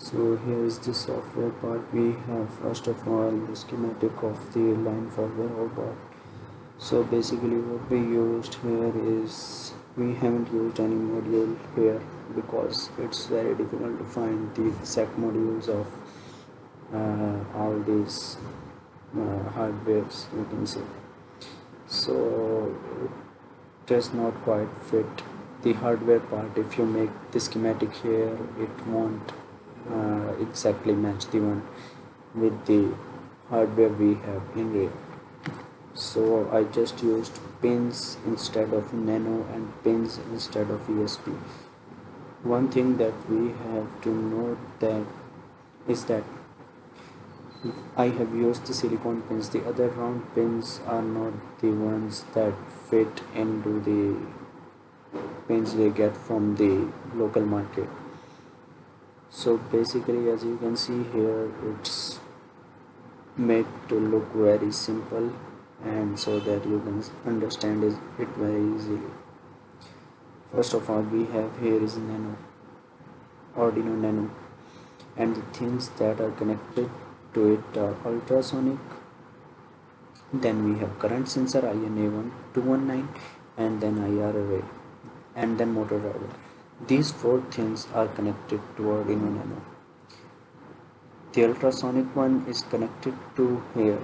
So here is the software part. We have first of all the schematic of the line forward board. So basically what we used here is we haven't used any module here because it's very difficult to find the exact modules of all these hardwares, you can say. So it does not quite fit the hardware part. If you make the schematic here, it won't exactly match the one with the hardware we have in real. So I just used pins instead of nano and pins instead of ESP. One thing that we have to note that is that I have used the silicone pins. The other round pins are not the ones that fit into the pins we get from the local market. So basically, as you can see here, it's made to look very simple and so that you can understand it very easily. First of all, we have here is Arduino Nano, and the things that are connected to it are ultrasonic. Then we have current sensor INA1219, and then IR array, and then motor driver. These four things are connected to Arduino Nano. The ultrasonic one is connected to here.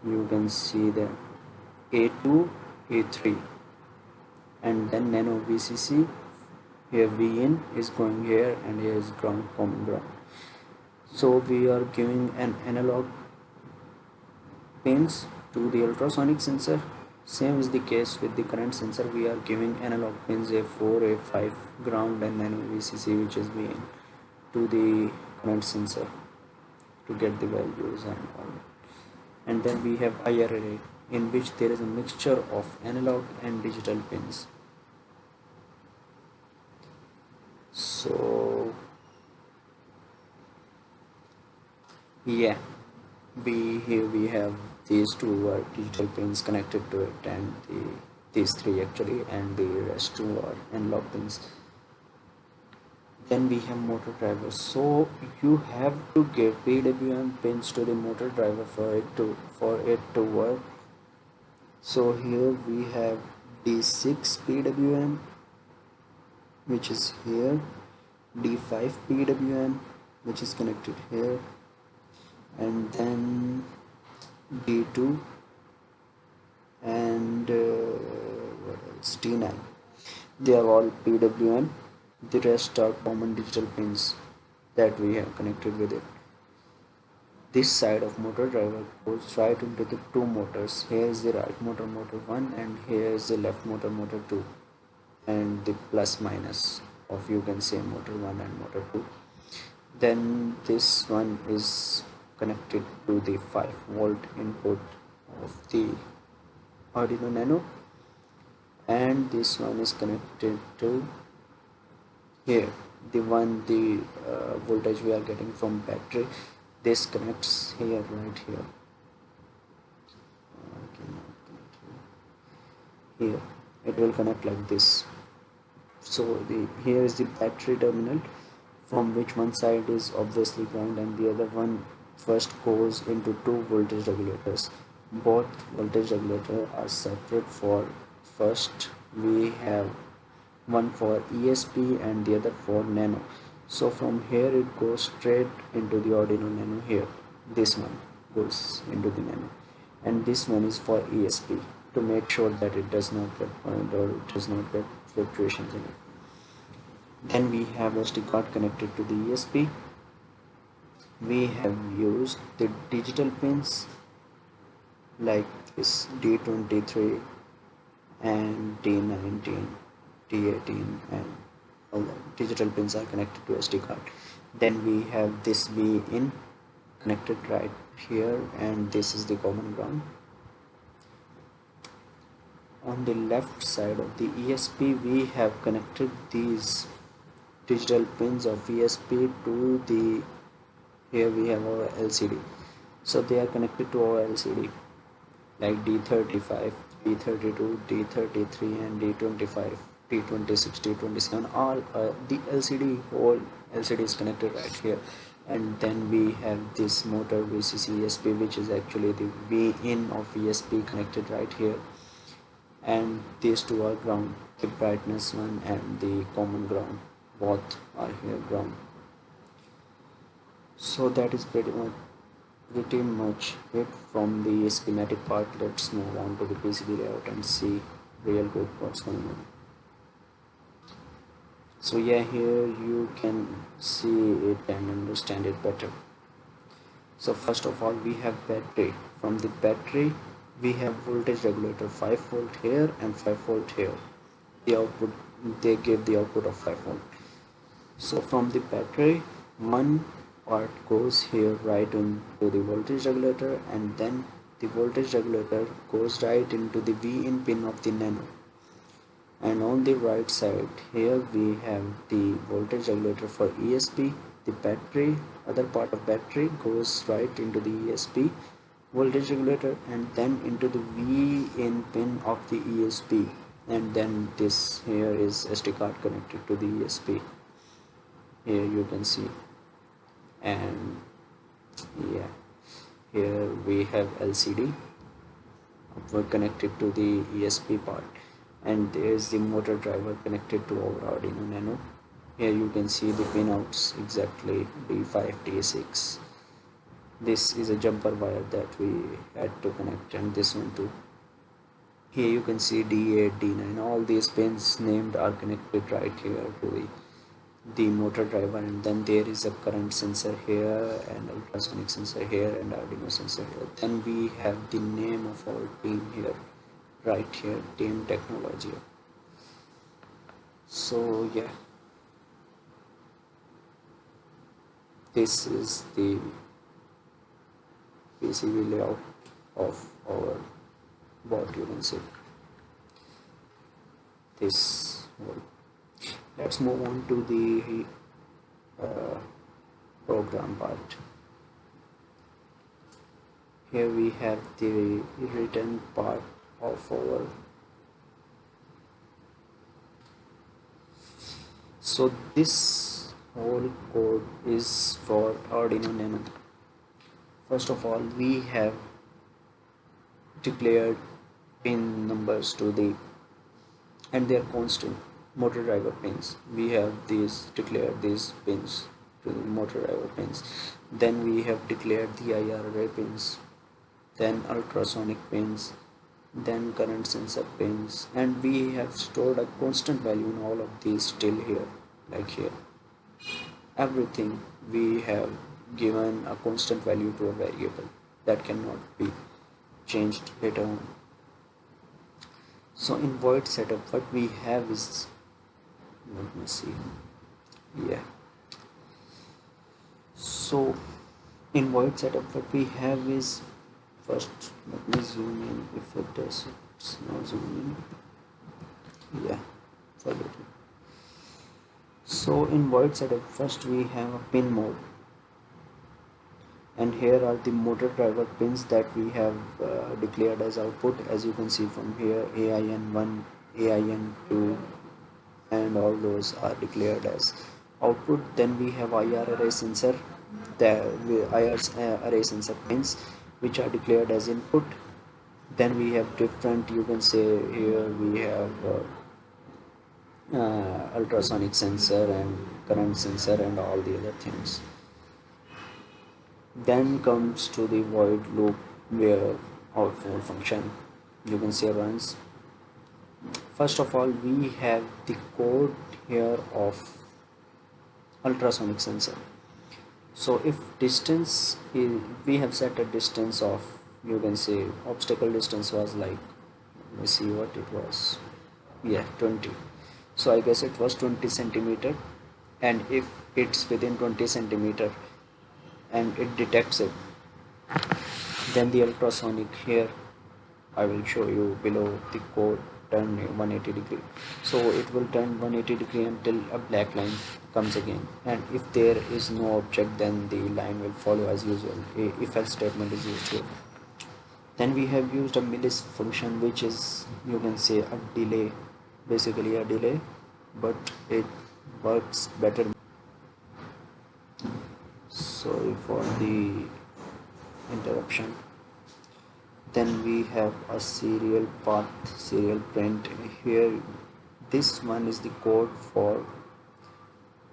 You can see that A2, A3, and then nano VCC. Here VIN is going here, and here is ground, common ground. So we are giving an analog pins to the ultrasonic sensor. Same is the case with the current sensor. We are giving analog pins A4, A5, ground, and nano VCC, which is VIN, to the current sensor to get the values and all. And then we have IR array, in which there is a mixture of analog and digital pins. So yeah, here we have these two are digital pins connected to it, and these three actually, and the rest two are analog pins. Then we have motor driver. So you have to give PWM pins to the motor driver for it to work. So here we have D6 PWM, which is here, D5 PWM, which is connected here, and then D2, and what else, D9. They are all PWM. The rest are common digital pins that we have connected with it. This side of motor driver goes right into the two motors. Here is the right motor, motor 1, and here is the left motor, motor 2, and the plus minus of, you can say, motor 1 and motor 2. Then this one is connected to the 5-volt input of the Arduino Nano, and this one is connected to here, the voltage we are getting from battery. This connects here, right here. Here it will connect like this. So here is the battery terminal, from which one side is obviously ground and the other one first goes into two voltage regulators. Both voltage regulators are separate. For first we have one for ESP and the other for nano. So from here it goes straight into the Arduino Nano. Here this one goes into the nano, and this one is for ESP, to make sure that it does not get burned or it does not get fluctuations in it. Then we have SD card connected to the ESP. We have used the digital pins like this D23 and D19, D18, and all the digital pins are connected to SD card. Then we have this VIN connected right here, and this is the common ground. On the left side of the ESP, we have connected these digital pins of ESP to the, here we have our LCD. So they are connected to our LCD like D35, D32, D33, and D25, D26, D27. All the LCD whole LCD is connected right here, and then we have this motor VCC ESP, which is actually the V in of ESP connected right here, and these two are ground, the brightness one and the common ground, both are here ground. So that is pretty much it from the schematic part. Let's move on to the PCB layout and see real good what's going on. So yeah, here you can see it and understand it better. So first of all, we have battery. From the battery we have voltage regulator, 5 volt here and 5 volt here. The output, they give the output of 5 volt. So from the battery, one part goes here right into the voltage regulator, and then the voltage regulator goes right into the V in pin of the nano. And on the right side here we have the voltage regulator for ESP. The battery, other part of battery goes right into the ESP voltage regulator, and then into the V in pin of the ESP, and then this here is SD card connected to the ESP. Here you can see, and yeah, here we have LCD connected to the ESP part, and there is the motor driver connected to our Arduino Nano. Here you can see the pinouts exactly, D5, D6. This is a jumper wire that we had to connect, and this one too. Here you can see D8, D9, all these pins named are connected right here to the motor driver, and then there is a current sensor here and ultrasonic sensor here and Arduino sensor here. Then we have the name of our team here, right here, Team Technology. So yeah, this is the PCB layout of our board, you can see this whole. Let's move on to the program part. Here we have the written part of our. So this whole code is for Arduino Nano. First of all, we have declared pin numbers to the, and they are constant motor driver pins. We have declared these pins to the motor driver pins. Then we have declared the IR array pins, then ultrasonic pins, then current sensor pins, and we have stored a constant value in all of these still here, like here. Everything we have given a constant value to a variable that cannot be changed later on. So in void setup, what we have is, let me see, yeah. So in void setup, what we have is, first let me zoom in. If it does, it's not zooming in. Yeah, forget it. So in void setup, first we have a pin mode, and here are the motor driver pins that we have declared as output. As you can see from here, AIN1, AIN2, and all those are declared as output. Then we have IR array sensor, the IR array sensor pins, which are declared as input. Then we have different, you can say here we have ultrasonic sensor and current sensor and all the other things. Then comes to the void loop, where our for function, you can say, runs. First of all, we have the code here of ultrasonic sensor. So if distance is, we have set a distance of, you can say, obstacle distance was like, let me see what it was, yeah, 20. So I guess it was 20 centimeter, and if it's within 20 centimeter and it detects it, then the ultrasonic, here I will show you below the code, turn 180 degree. So it will turn 180 degree until a black line comes again, and if there is no object, then the line will follow as usual. A if else statement is used here. Then we have used a millis function, which is, you can say, a delay, basically a delay, but it works better. sorry for the interruption. Then we have a serial path, serial print. Here this one is the code for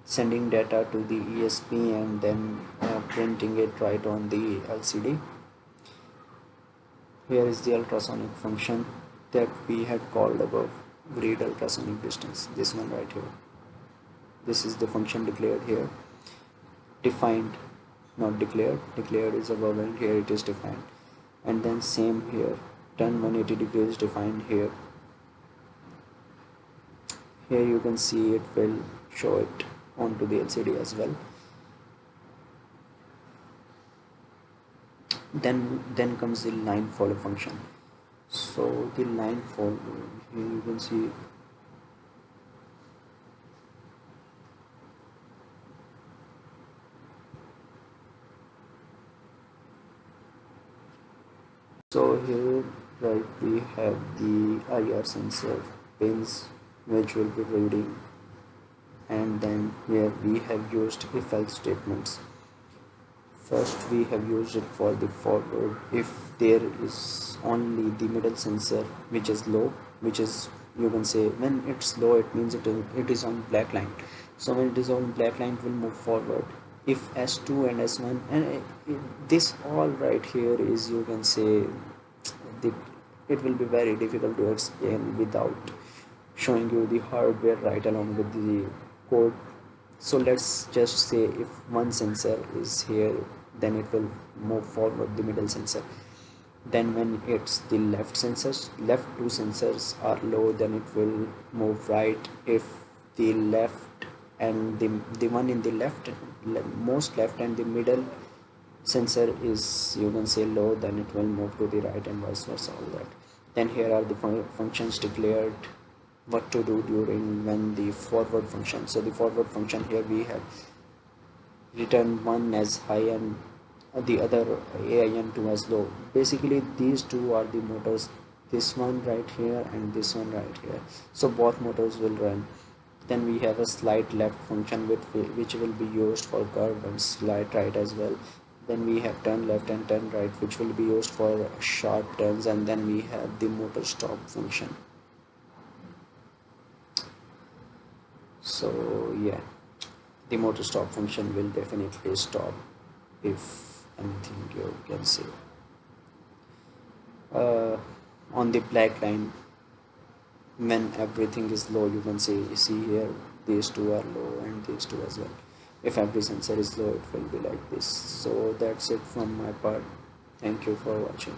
sending data to the ESP and then printing it right on the LCD. Here is the ultrasonic function that we had called above, read ultrasonic distance, this one right here. This is the function declared here, defined, not declared. Declared is above and here it is defined. And then same here, turn 180 degrees defined here. Here you can see it will show it onto the LCD as well. Then comes the line follow function. So the line follow, here you can see so here right we have the IR sensor pins which will be reading, and then here we have used if else statements. First we have used it for the forward. If there is only the middle sensor which is low, which is, you can say when it's low it means it is on black line. So when it is on black line it will move forward. If S2 and S1 and this all right here is, you can say, the it will be very difficult to explain without showing you the hardware right along with the code. So let's just say if one sensor is here, then it will move forward the middle sensor. Then when it's the left two sensors are low, then it will move right. If the left and the one in the most left and the middle sensor is, you can say, low, then it will move to the right and vice versa, all that. Then here are the functions declared, what to do during when the forward function. So the forward function, here we have written one as high and the other AIN2 as low. Basically these two are the motors, this one right here and this one right here, so both motors will run. Then we have a slide left function which will be used for curve, and slide right as well. Then we have turn left and turn right which will be used for sharp turns. And then we have the motor stop function. So yeah, the motor stop function will definitely stop if anything, you can say, on the black line when everything is low. You can say, you see here these two are low and these two as well. If every sensor is low, it will be like this. So that's it from my part. Thank you for watching.